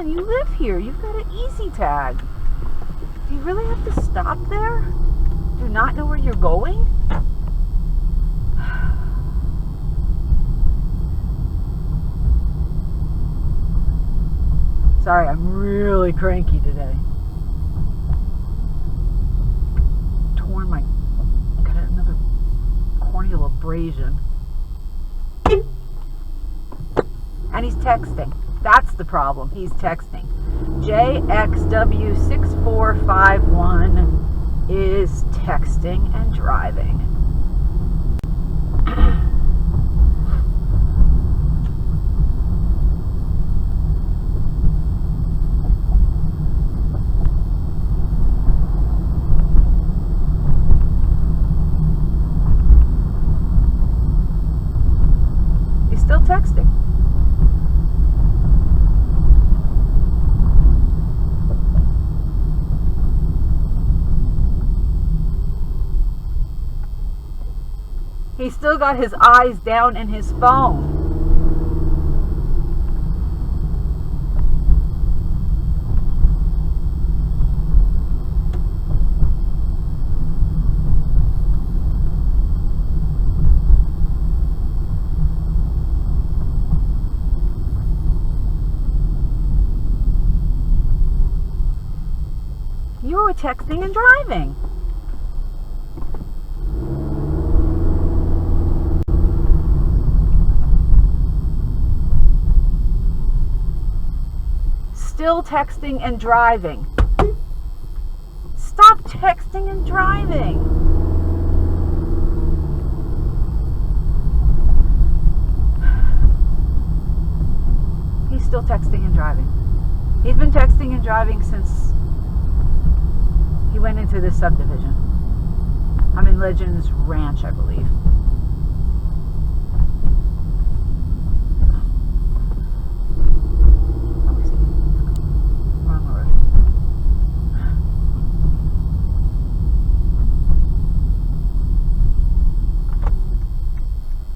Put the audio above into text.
on, you live here. You've got an easy tag. Do you really have to stop there? Do you not know where you're going? Sorry, I'm really cranky today. Got another corneal abrasion. And he's texting. That's the problem. He's texting. JXW 6451 is texting and driving. He's still texting. He's still got his eyes down in his phone. You were texting and driving. Still texting and driving. Stop texting and driving. He's still texting and driving. He's been texting and driving since he went into this subdivision. I'm in Legends Ranch, I believe.